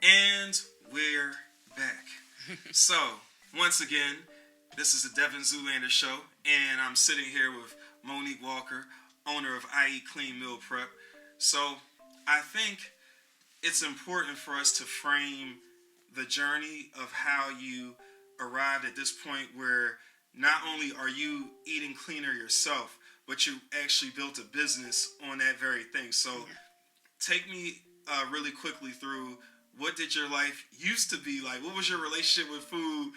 And we're back. So, once again, this is the Devin Zoolander Show, and I'm sitting here with Monique Walker, owner of iEatCleanMealPrep. So, I think it's important for us to frame the journey of how you arrived at this point where not only are you eating cleaner yourself, but you actually built a business on that very thing. So, take me really quickly through what did your life used to be like? What was your relationship with food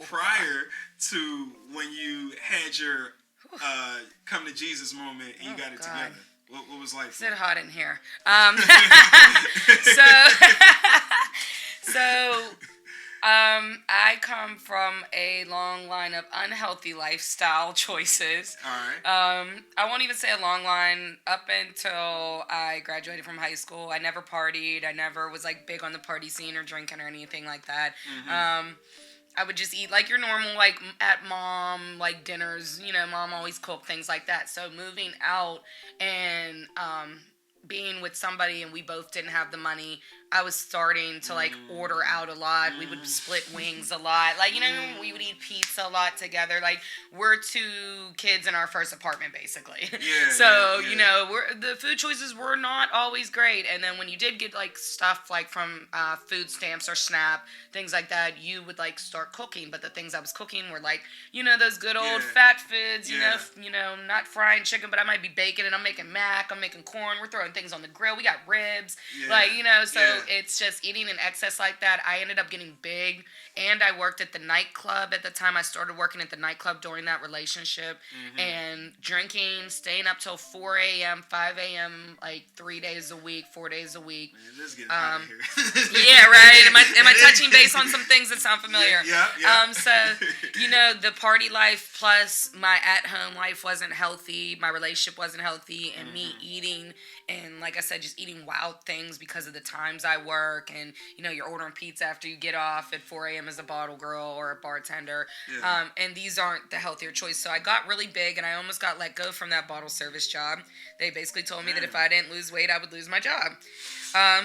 prior to when you had your come to Jesus moment and you got it together? What was life? It's hot in here. I come from a long line of unhealthy lifestyle choices. All right. I won't even say a long line. Up until I graduated from high school, I never partied. I never was like big on the party scene or drinking or anything like that. Mm-hmm. I would just eat like your normal, like at mom, like dinners, mom always cooked things like that. So moving out and being with somebody and we both didn't have the money, I was starting to like order out a lot. We would split wings a lot. Like, we would eat pizza a lot together. Like, we're two kids in our first apartment, basically. The food choices were not always great. And then when you did get like stuff like from food stamps or SNAP, things like that, you would like start cooking. But the things I was cooking were like, those good old fat foods, not frying chicken, but I might be baking and I'm making mac, I'm making corn, we're throwing things on the grill, we got ribs, it's just eating in excess like that. I ended up getting big, and I worked at the nightclub at the time. I started working at the nightclub during that relationship, and drinking, staying up till 4 a.m., 5 a.m., like 3 days a week, 4 days a week. Man, this is getting hot here. Yeah, right? Am I touching base on some things that sound familiar? Yeah. The party life plus my at-home life wasn't healthy. My relationship wasn't healthy, and me eating, and like I said, just eating wild things because of the times I work, and you're ordering pizza after you get off at 4 a.m. as a bottle girl or a bartender, and these aren't the healthier choice. So I got really big, and I almost got let go from that bottle service job. They basically told me that if I didn't lose weight, I would lose my job.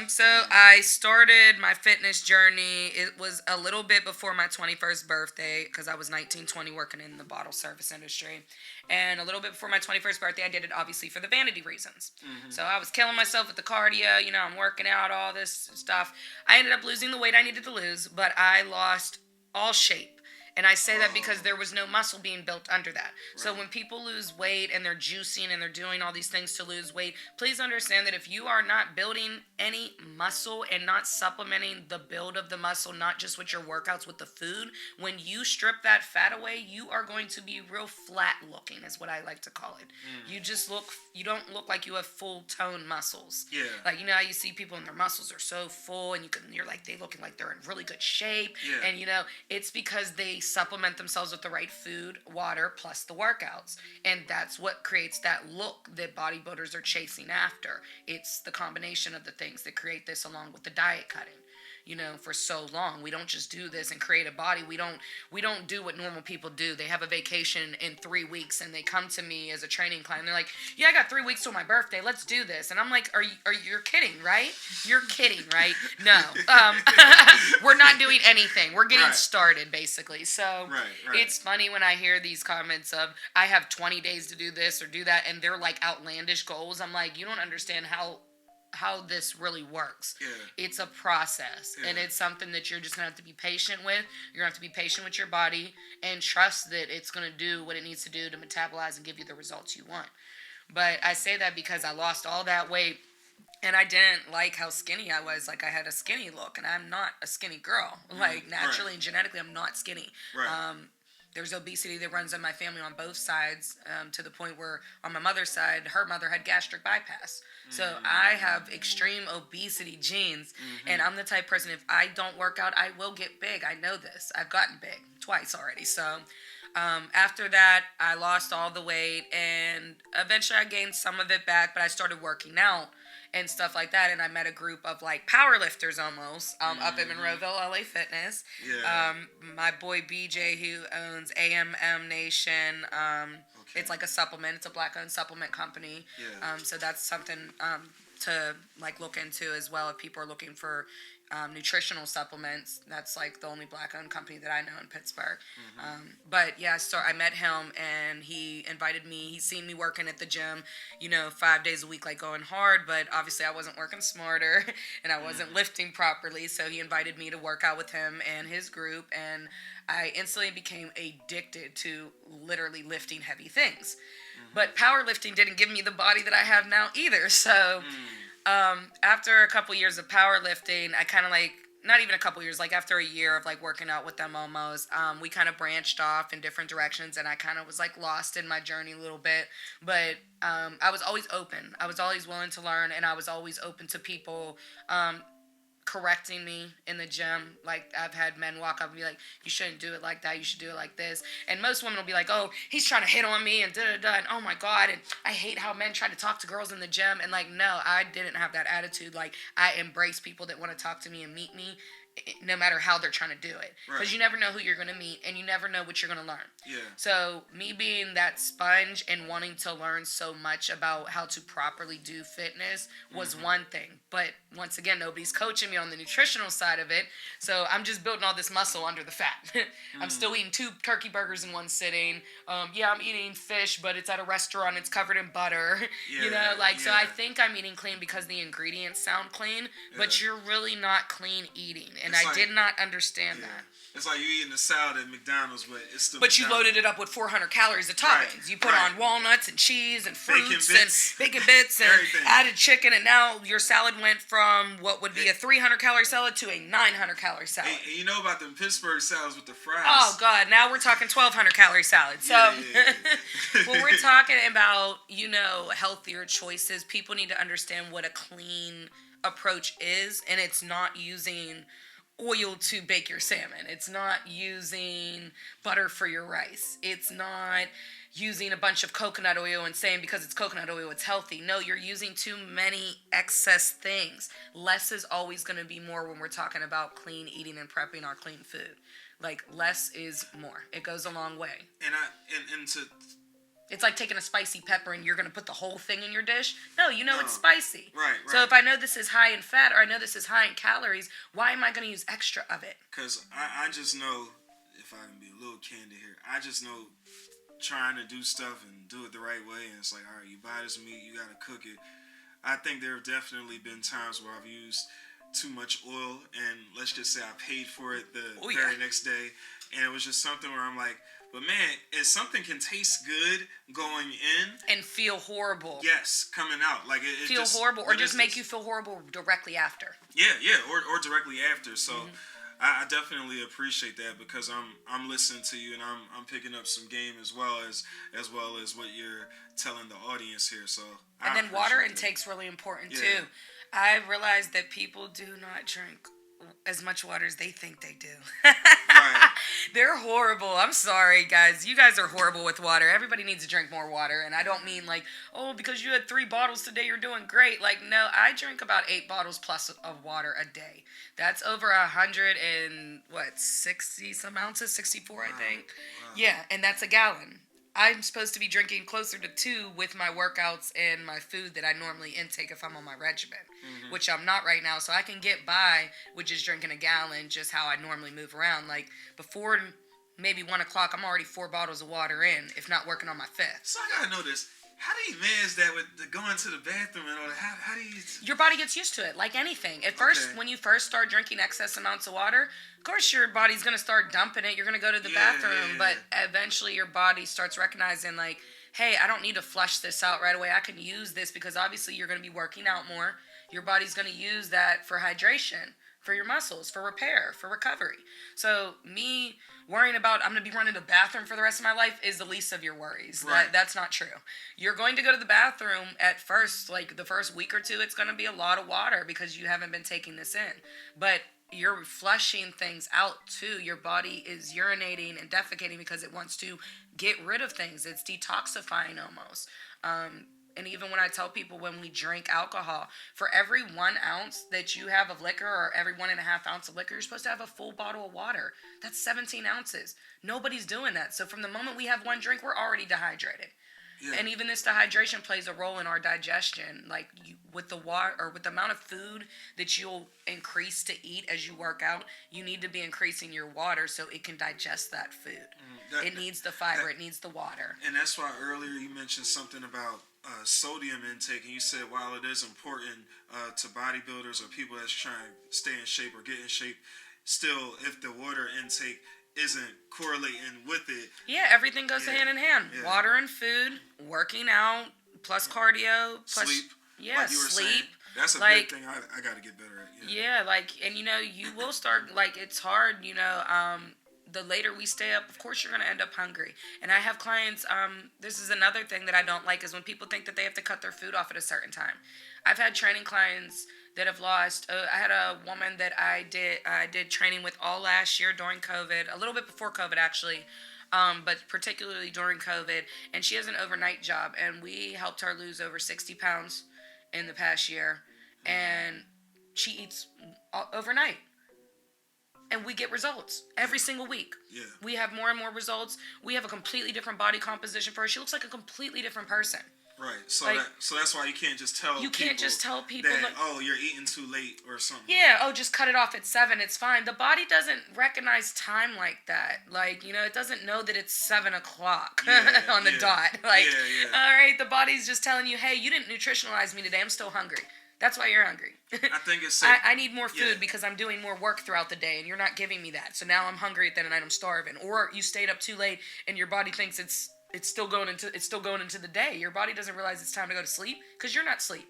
So I started my fitness journey. It was a little bit before my 21st birthday because I was 19, 20 working in the bottle service industry. And a little bit before my 21st birthday, I did it obviously for the vanity reasons. So I was killing myself with the cardio, I'm working out, all this stuff. I ended up losing the weight I needed to lose, but I lost all shape. And I say that because there was no muscle being built under that. Right. So when people lose weight and they're juicing and they're doing all these things to lose weight, please understand that if you are not building any muscle and not supplementing the build of the muscle, not just with your workouts, with the food, when you strip that fat away, you are going to be real flat looking, is what I like to call it. You don't look like you have full tone muscles. Yeah. Like, how you see people and their muscles are so full and you're like, they looking like they're in really good shape. Yeah. And, it's because they supplement themselves with the right food, water, plus the workouts. And that's what creates that look that bodybuilders are chasing after. It's the combination of the things that create this along with the diet cutting. For so long. We don't just do this and create a body. We don't do what normal people do. They have a vacation in 3 weeks and they come to me as a training client and they're like, yeah, I got 3 weeks till my birthday. Let's do this. And I'm like, are you kidding, right? You're kidding, right? No. We're not doing anything. We're getting started, basically. So It's funny when I hear these comments of, I have 20 days to do this or do that, and they're like outlandish goals. I'm like, you don't understand how this really works. Yeah. It's a process, and it's something that you're just going to have to be patient with. You're going to have to be patient with your body and trust that it's going to do what it needs to do to metabolize and give you the results you want. But I say that because I lost all that weight, and I didn't like how skinny I was. Like, I had a skinny look, and I'm not a skinny girl. Like, naturally and genetically, I'm not skinny. Right. There's obesity that runs in my family on both sides, to the point where on my mother's side, her mother had gastric bypass. So I have extreme obesity genes, and I'm the type of person, if I don't work out, I will get big. I know this. I've gotten big twice already. So after that, I lost all the weight, and eventually I gained some of it back, but I started working out and stuff like that, and I met a group of like power lifters almost up in Monroeville, LA Fitness. Yeah. My boy BJ, who owns AMM Nation, it's like a supplement. It's a black-owned supplement company. Yeah. So that's something to like look into as well if people are looking for nutritional supplements. That's like the only black-owned company that I know in Pittsburgh. But yeah, so I met him and he invited me. He's seen me working at the gym, 5 days a week, like going hard. But obviously I wasn't working smarter and I wasn't lifting properly. So he invited me to work out with him and his group. And I instantly became addicted to literally lifting heavy things. But powerlifting didn't give me the body that I have now either. So after a couple years of powerlifting, I kind of not even a couple years, after a year of working out with them almost, we kind of branched off in different directions, and I kind of was lost in my journey a little bit. But I was always open. I was always willing to learn, and I was always open to people correcting me in the gym. I've had men walk up and be like, you shouldn't do it like that, you should do it like this. And most women will be like, oh, he's trying to hit on me and da-da-da, and oh my God, and I hate how men try to talk to girls in the gym. And no, I didn't have that attitude. I embrace people that want to talk to me and meet me, no matter how they're trying to do it. Because you never know who you're going to meet, and you never know what you're going to learn. Yeah. So me being that sponge and wanting to learn so much about how to properly do fitness was one thing. But once again, nobody's coaching me on the nutritional side of it. So I'm just building all this muscle under the fat. I'm still eating 2 turkey burgers in one sitting. I'm eating fish, but it's at a restaurant. It's covered in butter. So I think I'm eating clean because the ingredients sound clean, but you're really not clean eating. And I did not understand that. It's like you eating a salad at McDonald's, but it's still But you loaded it up with 400 calories of toppings. Right. You put on walnuts and cheese and fruits and bacon bits and added chicken, and now your salad went from what would be a 300-calorie salad to a 900-calorie salad. And you know about them Pittsburgh salads with the fries. Oh, God. Now we're talking 1,200-calorie salad. So when we're talking about, healthier choices, people need to understand what a clean approach is, and it's not using oil to bake your salmon. It's not using butter for your rice. It's not using a bunch of coconut oil and saying because it's coconut oil it's healthy. No, you're using too many excess things. Less is always going to be more when we're talking about clean eating and prepping our clean food. Less is more. It goes a long way. It's like taking a spicy pepper and you're going to put the whole thing in your dish. No, it's spicy. Right. So if I know this is high in fat or I know this is high in calories, why am I going to use extra of it? Because I just know, if I can be a little candid here, I just know trying to do stuff and do it the right way. And it's all right, you buy this meat, you got to cook it. I think there have definitely been times where I've used too much oil, and let's just say I paid for it the very next day. And it was just something where I'm like, but man, if something can taste good going in and feel horrible, coming out it feel just, horrible, or just make you feel horrible directly after. Or directly after. So I definitely appreciate that because I'm listening to you and I'm picking up some game as well as what you're telling the audience here. So and then water intake's really important too. I realized that people do not drink as much water as they think they do. Right. They're horrible. I'm sorry, guys. You guys are horrible with water. Everybody needs to drink more water. And I don't mean because you had 3 bottles today, you're doing great. No, I drink about 8 bottles plus of water a day. That's over 60 some ounces, 64, I think. Wow. Yeah, and that's a gallon. I'm supposed to be drinking closer to 2 with my workouts and my food that I normally intake if I'm on my regimen, which I'm not right now. So I can get by with just drinking a gallon, just how I normally move around. Before maybe 1 o'clock, I'm already 4 bottles of water in, if not working on my 5th. So I gotta know this. How do you manage that with going to the bathroom and all that? How do you... Your body gets used to it, like anything. At first, when you first start drinking excess amounts of water, of course your body's going to start dumping it. You're going to go to the bathroom, but eventually your body starts recognizing, hey, I don't need to flush this out right away. I can use this because obviously you're going to be working out more. Your body's going to use that for hydration, for your muscles, for repair, for recovery. So me worrying about I'm going to be running to the bathroom for the rest of my life is the least of your worries. Right. That's not true. You're going to go to the bathroom at first, the first week or two, it's going to be a lot of water because you haven't been taking this in. But you're flushing things out too. Your body is urinating and defecating because it wants to get rid of things. It's detoxifying almost. And even when I tell people when we drink alcohol, for every 1 ounce that you have of liquor or every 1.5 ounce of liquor, you're supposed to have a full bottle of water. That's 17 ounces. Nobody's doing that. So from the moment we have 1 drink, we're already dehydrated. Yeah. And even this dehydration plays a role in our digestion. Like with the water or with the amount of food that you'll increase to eat as you work out, you need to be increasing your water so it can digest that food. It needs the fiber. It needs the water. And that's why earlier you mentioned something about sodium intake, and you said while it is important to bodybuilders or people that's trying to stay in shape or get in shape, still if the water intake isn't correlating with it. Yeah, everything goes hand in hand. Yeah. Water and food, working out, plus cardio, plus sleep. Yeah, like you were sleep. Saying. That's a big thing I got to get better at. Yeah, and you will start, it's hard, the later we stay up, of course you're going to end up hungry. And I have clients, this is another thing that I don't like, is when people think that they have to cut their food off at a certain time. I've had training clients that have lost, I had a woman that I did training with all last year during COVID, a little bit before COVID actually, but particularly during COVID, and she has an overnight job, and we helped her lose over 60 pounds in the past year, and she eats overnight. And we get results every single week. Yeah. We have more and more results. We have a completely different body composition for her. She looks like a completely different person. Right. So that's why you can't just tell people that, you're eating too late or something. Yeah, just cut it off at 7. It's fine. The body doesn't recognize time like that. It doesn't know that it's 7 o'clock on the dot. All right, the body's just telling you, hey, you didn't nutritionalize me today. I'm still hungry. That's why you're hungry. I think it's I need more food because I'm doing more work throughout the day and you're not giving me that. So now I'm hungry at the end of the night, I'm starving. Or you stayed up too late and your body thinks it's still going into the day. Your body doesn't realize it's time to go to sleep because you're not asleep.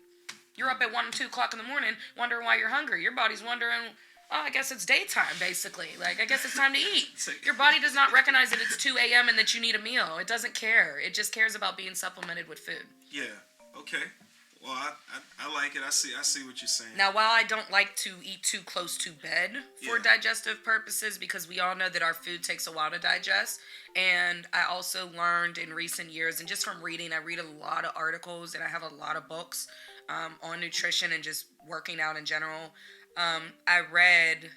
You're up at 1 or 2 o'clock in the morning wondering why you're hungry. Your body's wondering, I guess it's daytime, basically. I guess it's time to eat. Your body does not recognize that it's 2 a.m. and that you need a meal. It doesn't care. It just cares about being supplemented with food. Yeah. Okay. Well, I like it. I see what you're saying. Now, while I don't like to eat too close to bed for digestive purposes, because we all know that our food takes a while to digest, and I also learned in recent years, and just from reading, I read a lot of articles, and I have a lot of books on nutrition and just working out in general. I read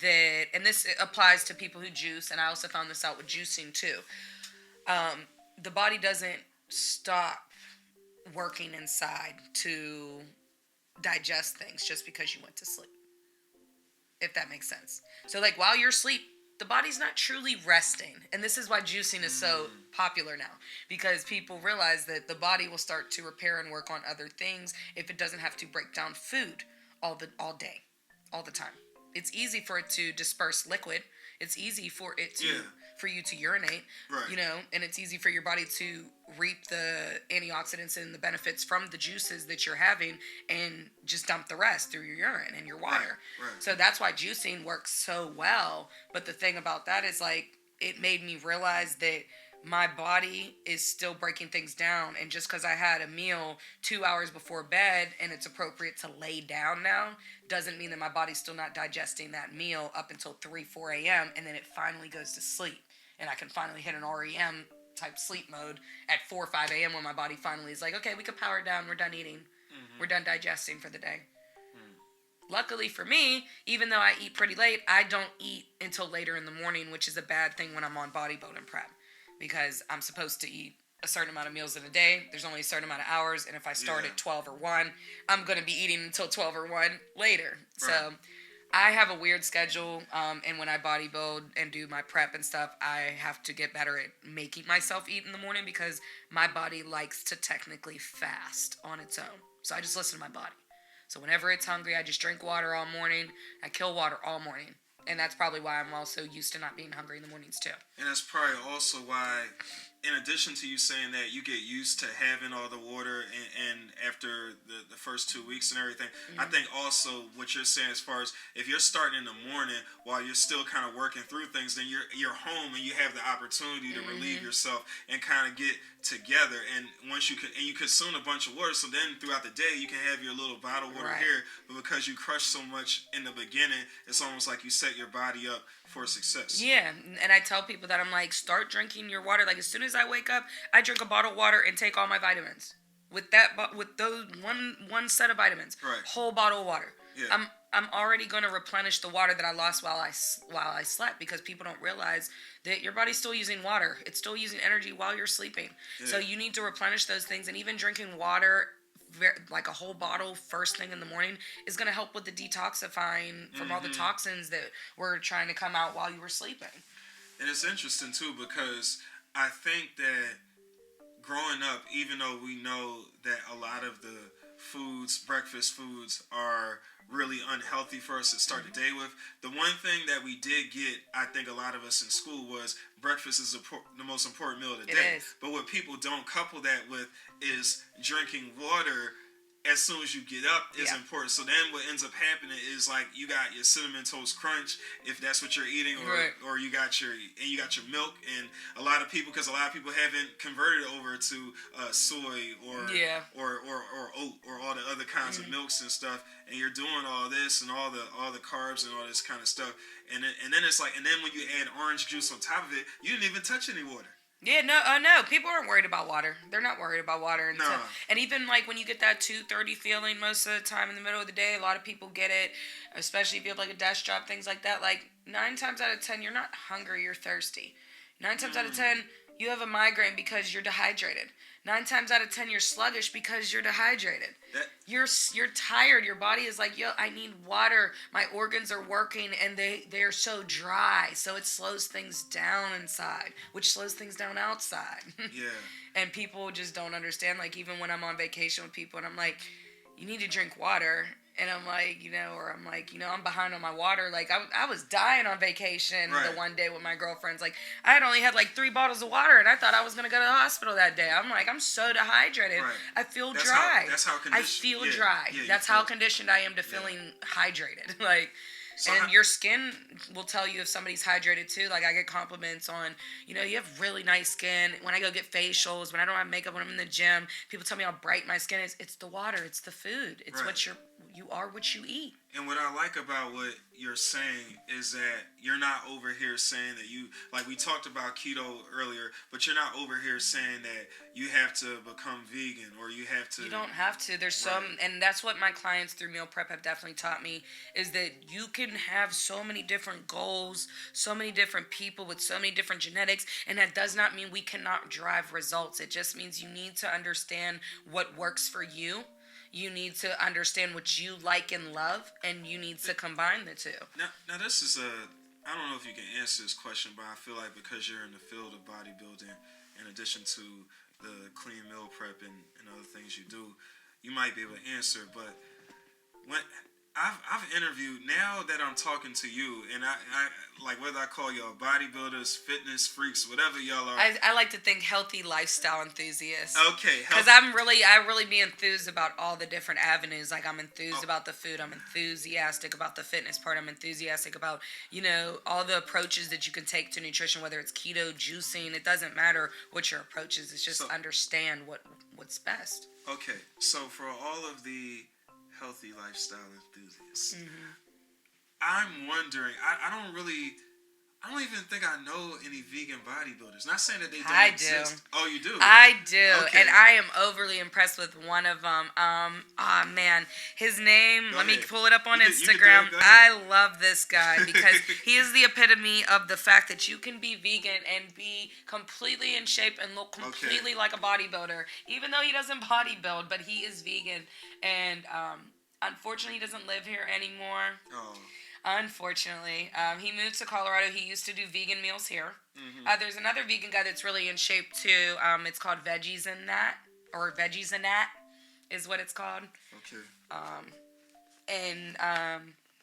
that, and this applies to people who juice, and I also found this out with juicing too. The body doesn't stop working inside to digest things just because you went to sleep, if that makes sense. So while you're asleep, the body's not truly resting, and this is why juicing is so popular now, because people realize that the body will start to repair and work on other things if it doesn't have to break down food all day, all the time. It's easy for it to disperse liquid. It's easy for it to for you to urinate, and it's easy for your body to reap the antioxidants and the benefits from the juices that you're having and just dump the rest through your urine and your water. Right. So that's why juicing works so well. But the thing about that is it made me realize that my body is still breaking things down, and just because I had a meal 2 hours before bed and it's appropriate to lay down now doesn't mean that my body's still not digesting that meal up until 3-4 a.m. and then it finally goes to sleep and I can finally hit an REM type sleep mode at 4 or 5 a.m. when my body finally is okay, we can power down, we're done eating, we're done digesting for the day. Luckily for me, even though I eat pretty late, I don't eat until later in the morning, which is a bad thing when I'm on bodybuilding prep, because I'm supposed to eat a certain amount of meals in a day. There's only a certain amount of hours, and if I start at 12 or 1, I'm going to be eating until 12 or 1 later. Right. So I have a weird schedule, and when I bodybuild and do my prep and stuff, I have to get better at making myself eat in the morning because my body likes to technically fast on its own. So I just listen to my body. So whenever it's hungry, I just drink water all morning. I kill water all morning. And that's probably why I'm also used to not being hungry in the mornings too. And that's probably also why, in addition to you saying that you get used to having all the water and after the first 2 weeks and everything, I think also what you're saying as far as if you're starting in the morning while you're still kind of working through things, then you're home and you have the opportunity to relieve yourself and kind of get together. And once you consume a bunch of water, so then throughout the day you can have your little bottle of water here, but because you crush so much in the beginning, it's almost like you set your body up for success. Yeah, and I tell people that I'm start drinking your water. As soon as I wake up, I drink a bottle of water and take all my vitamins. With those one set of vitamins, whole bottle of water. Yeah. I'm already going to replenish the water that I lost while I slept, because people don't realize that your body's still using water. It's still using energy while you're sleeping. Yeah. So you need to replenish those things, and even drinking water, like a whole bottle first thing in the morning, is going to help with the detoxifying from all the toxins that were trying to come out while you were sleeping. And it's interesting too, because I think that growing up, even though we know that a lot of the breakfast foods, are really unhealthy for us to start the day with, the one thing that we did get, I think a lot of us in school, was breakfast is the most important meal of the day. It is. But what people don't couple that with is drinking water as soon as you get up is important. So then what ends up happening is, like, you got your Cinnamon Toast Crunch, if that's what you're eating, or you got your milk. And a lot of people haven't converted over to soy or oat or all the other kinds of milks and stuff, and you're doing all this and all the carbs and all this kind of stuff, and then it's like, and then when you add orange juice on top of it, you didn't even touch any water. Yeah, no, people aren't worried about water. They're not worried about water. And even like when you get that 2:30 feeling most of the time in the middle of the day, a lot of people get it, especially if you have like a desk job, things like that. Like 9 times out of 10, you're not hungry, you're thirsty. 9 times out of 10, you have a migraine because you're dehydrated. 9 times out of 10, you're sluggish because you're dehydrated. You're tired. Your body is like, yo, I need water. My organs are working, and they are so dry. So it slows things down inside, which slows things down outside. Yeah. And people just don't understand. Like, even when I'm on vacation with people, and I'm like, you need to drink water. And I'm like, I'm behind on my water. Like, I was dying on vacation the one day with my girlfriends. Like, I had only had like 3 bottles of water, and I thought I was going to go to the hospital that day. I'm like, I'm so dehydrated. Right. I feel dry. That's how conditioned. I feel dry. That's how conditioned I am to feeling hydrated. Like, and your skin will tell you if somebody's hydrated too. Like, I get compliments on, you have really nice skin. When I go get facials, when I don't have makeup, when I'm in the gym, people tell me how bright my skin is. It's the water. It's the food. It's what you are what you eat. And what I like about what you're saying is that you're not over here saying that you, like we talked about keto earlier, but you're not over here saying that you have to become vegan or you have to. You don't have to. There's some, and that's what my clients through meal prep have definitely taught me, is that you can have so many different goals, so many different people with so many different genetics, and that does not mean we cannot drive results. It just means you need to understand what works for you. You need to understand what you like and love, and you need to combine the two. Now this is I don't know if you can answer this question, but I feel like because you're in the field of bodybuilding, in addition to the clean meal prep and other things you do, you might be able to answer. But when I've interviewed, now that I'm talking to you, and I like, whether I call y'all bodybuilders, fitness freaks, whatever y'all are. I like to think healthy lifestyle enthusiasts. Okay. Because I really be enthused about all the different avenues. Like, I'm enthused about the food. I'm enthusiastic about the fitness part. I'm enthusiastic about, all the approaches that you can take to nutrition, whether it's keto, juicing. It doesn't matter what your approach is. It's just understand what's best. Okay. So for all of the healthy lifestyle enthusiasts, I'm wondering, I don't even think I know any vegan bodybuilders. Not saying that they don't exist. Oh, you do? I do. Okay. And I am overly impressed with one of them. Man. His name, let me pull it up on Instagram. I love this guy because he is the epitome of the fact that you can be vegan and be completely in shape and look completely like a bodybuilder. Even though he doesn't bodybuild, but he is vegan. And unfortunately, he doesn't live here anymore. Oh. Unfortunately, he moved to Colorado. He used to do vegan meals here. There's another vegan guy that's really in shape too. It's called Veggies and That, or Veggies and That, is what it's called. Okay.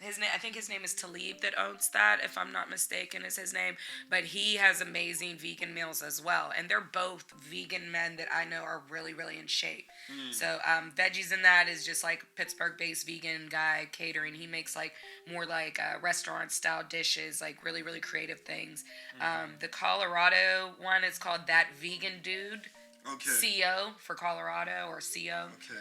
His name, I think his name is Talib that owns that, if I'm not mistaken, is his name. But he has amazing vegan meals as well. And they're both vegan men that I know are really, really in shape. So Veggies and That is just like Pittsburgh-based vegan guy catering. He makes like more like restaurant-style dishes, like really, really creative things. The Colorado one is called That Vegan Dude. Okay. CO for Colorado, or CO. Okay.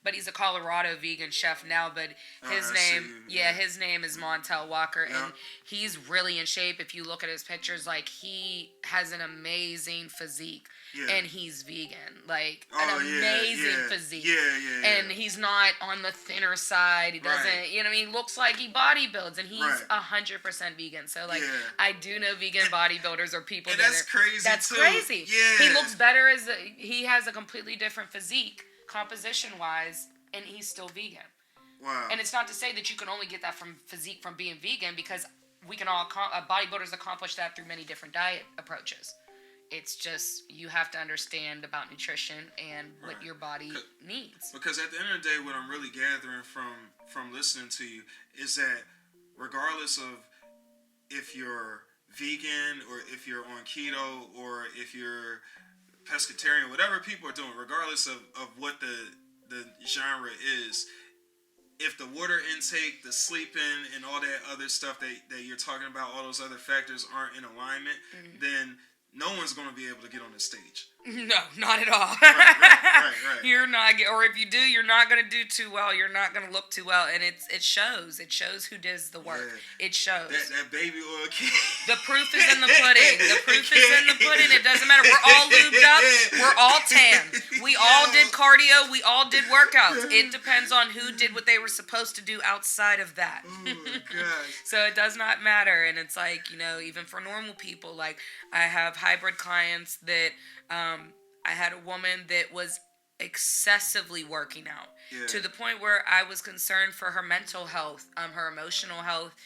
but he's a Colorado vegan chef now. But his his name is Montel Walker, and he's really in shape. If you look at his pictures, like, he has an amazing physique. Yeah. And he's vegan, like an amazing physique. Yeah. And he's not on the thinner side. He doesn't, you know what I mean? He looks like he bodybuilds, and he's 100% vegan. So, like, I do know vegan bodybuilders or people and that's crazy. That's too. crazy. Yeah. He looks better he has a completely different physique, composition-wise, and he's still vegan. Wow. And it's not to say that you can only get that from physique from being vegan, because we can all bodybuilders accomplish that through many different diet approaches. It's just, you have to understand about nutrition and what your body needs. Because at the end of the day, what I'm really gathering from listening to you is that regardless of if you're vegan or if you're on keto or if you're pescatarian, whatever people are doing, regardless of what the genre is, if the water intake, the sleeping, and all that other stuff that you're talking about, all those other factors aren't in alignment, then no one's going to be able to get on the stage. No, not at all. Right. You're not, or if you do, you're not going to do too well. You're not going to look too well, and it shows. It shows who does the work. Yeah. It shows. That baby oil kid. The proof is in the pudding. The proof is in the pudding. It doesn't matter. We're all lubed up. We're all tan. We all did cardio. We all did workouts. It depends on who did what they were supposed to do outside of that. Oh my gosh. So it does not matter, and it's like, you know, even for normal people, like, I have hybrid clients that. I had a woman that was excessively working out to the point where I was concerned for her mental health, her emotional health.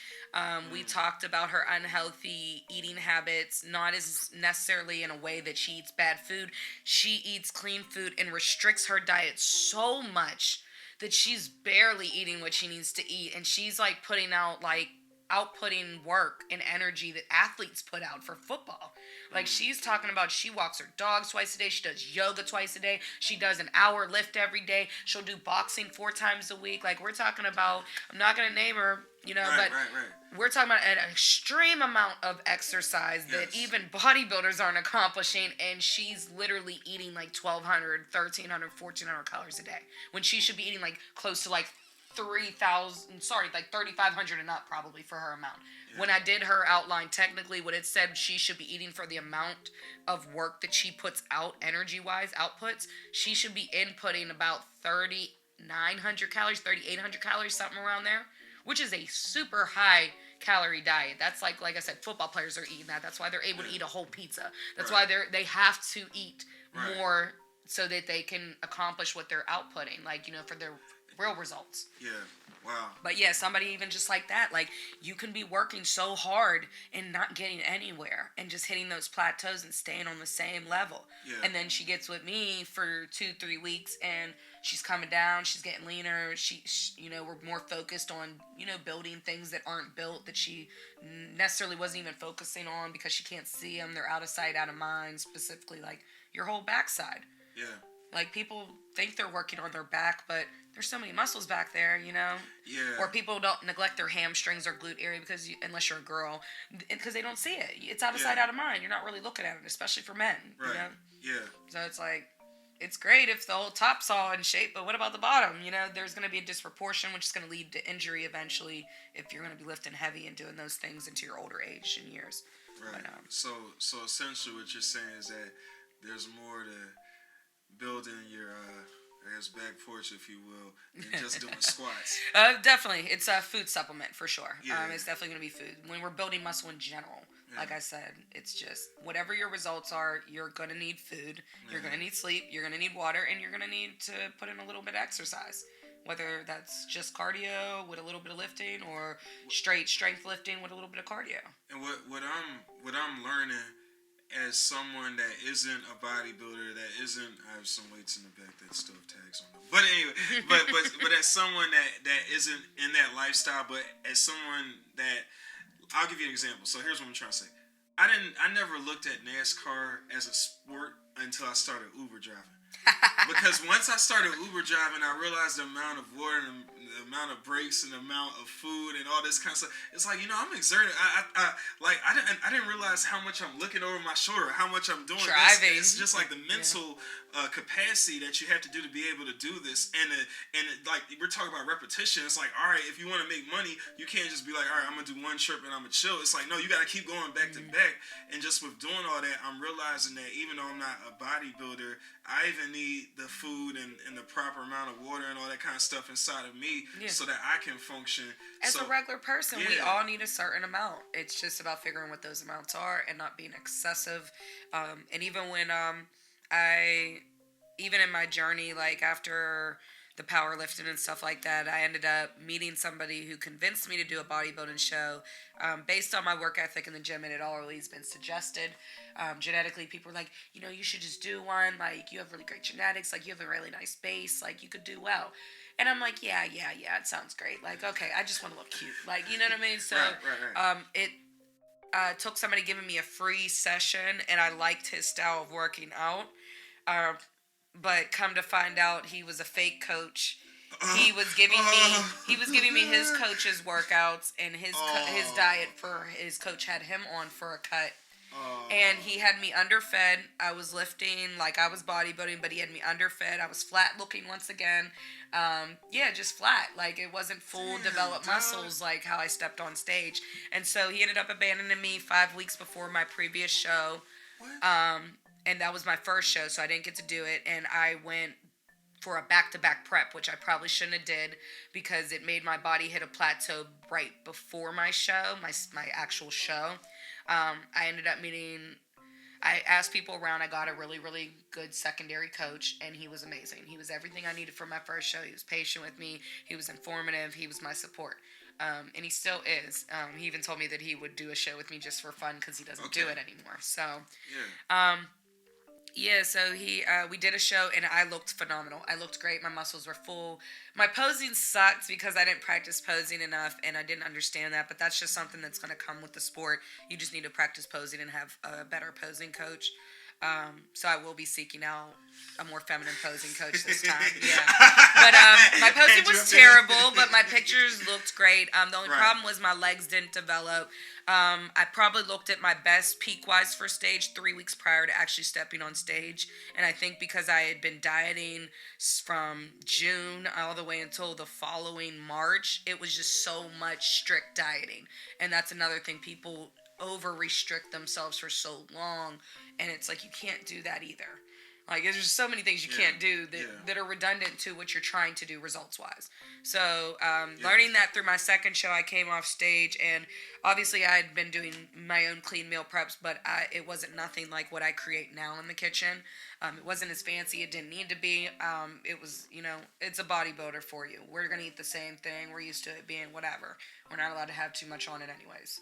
We talked about her unhealthy eating habits, not as necessarily in a way that she eats bad food. She eats clean food and restricts her diet so much that she's barely eating what she needs to eat. And she's like outputting work and energy that athletes put out for football. Like, she's talking about, she walks her dogs twice a day. She does yoga twice a day. She does an hour lift every day. She'll do boxing 4 times a week. Like, we're talking about, I'm not going to name her, you know, but we're talking about an extreme amount of exercise that even bodybuilders aren't accomplishing. And she's literally eating like 1,200, 1,300, 1,400 calories a day, when she should be eating like close to like 3,500 and up probably for her amount. Yeah. When I did her outline, technically what it said she should be eating for the amount of work that she puts out, energy-wise, outputs, she should be inputting about 3,900 calories, 3,800 calories, something around there, which is a super high calorie diet. That's like I said, football players are eating that. That's why they're able to eat a whole pizza. That's why they have to eat more so that they can accomplish what they're outputting, like, you know, for their real results. Yeah. Wow. But yeah, somebody even just like that, like, you can be working so hard and not getting anywhere and just hitting those plateaus and staying on the same level. Yeah. And then she gets with me for 2-3 weeks and she's coming down, she's getting leaner. She, you know, we're more focused on, you know, building things that aren't built, that she necessarily wasn't even focusing on because she can't see them. They're out of sight, out of mind, specifically like your whole backside. Yeah. Like, people think they're working on their back, but there's so many muscles back there, you know? Yeah. Or people don't neglect their hamstrings or glute area because unless you're a girl, because they don't see it. It's out of sight, out of mind. You're not really looking at it, especially for men, you know? Yeah. So it's like, it's great if the whole top's all in shape, but what about the bottom? You know, there's going to be a disproportion, which is going to lead to injury eventually if you're going to be lifting heavy and doing those things into your older age and years. Right. But, so essentially what you're saying is that there's more to building your, I guess, back porch, if you will, than just doing squats. Definitely. It's a food supplement for sure. Yeah. It's definitely going to be food. When we're building muscle in general, like I said, it's just whatever your results are, you're going to need food, you're going to need sleep, you're going to need water, and you're going to need to put in a little bit of exercise. Whether that's just cardio with a little bit of lifting or straight strength lifting with a little bit of cardio. And what I'm learning as someone that isn't a bodybuilder, that isn't, I have some weights in the back that still have tags on them. But anyway, but as someone that isn't in that lifestyle, but as someone that, I'll give you an example. So here's what I'm trying to say. I never looked at NASCAR as a sport until I started Uber driving. Because once I started Uber driving, I realized the amount of water and the amount of breaks and the amount of food and all this kind of stuff. It's like, I'm exerting. I didn't realize how much I'm looking over my shoulder, how much I'm doing. Driving. It's just like the mental capacity that you have to do to be able to do this. And like we're talking about repetition. It's like, all right, if you want to make money, you can't just be like, all right, I'm gonna do one trip and I'm gonna chill. It's like, no, you got to keep going back to back. And just with doing all that, I'm realizing that even though I'm not a bodybuilder, I even need the food and the proper amount of water and all that kind of stuff inside of me so that I can function. As a regular person, we all need a certain amount. It's just about figuring what those amounts are and not being excessive. And even when even in my journey, like after the powerlifting and stuff like that, I ended up meeting somebody who convinced me to do a bodybuilding show based on my work ethic in the gym, and it always been suggested. Genetically, people were like, you should just do one. Like, you have really great genetics. Like, you have a really nice base. Like, you could do well. And I'm like, yeah, it sounds great. Like, okay, I just want to look cute. Like, you know what I mean? So, it took somebody giving me a free session, and I liked his style of working out. But come to find out, he was a fake coach. He was giving me his coach's workouts, and his diet for his coach had him on for a cut. And he had me underfed. I was lifting like I was bodybuilding, but he had me underfed. I was flat looking once again. Just flat. Like, it wasn't full developed muscles like how I stepped on stage. And so he ended up abandoning me 5 weeks before my previous show. And that was my first show, so I didn't get to do it. And I went for a back-to-back prep, which I probably shouldn't have did because it made my body hit a plateau right before my show, my actual show. I ended up I asked people around. I got a really, really good secondary coach, and he was amazing. He was everything I needed for my first show. He was patient with me. He was informative. He was my support. And he still is. He even told me that he would do a show with me just for fun because he doesn't do it anymore. So, so we did a show, and I looked phenomenal. I looked great. My muscles were full. My posing sucked because I didn't practice posing enough, and I didn't understand that, but that's just something that's going to come with the sport. You just need to practice posing and have a better posing coach. So I will be seeking out a more feminine posing coach this time. But my posing was terrible, but my pictures looked great. The only problem was my legs didn't develop. I probably looked at my best peak-wise for stage 3 weeks prior to actually stepping on stage. And I think because I had been dieting from June all the way until the following March, it was just so much strict dieting. And that's another thing. People over-restrict themselves for so long, and it's like you can't do that either. Like, there's just so many things you can't do that are redundant to what you're trying to do results-wise. So, learning that through my second show, I came off stage, and obviously I had been doing my own clean meal preps, but it wasn't nothing like what I create now in the kitchen. It wasn't as fancy. It didn't need to be. It was, it's a bodybuilder for you. We're going to eat the same thing. We're used to it being whatever. We're not allowed to have too much on it anyways.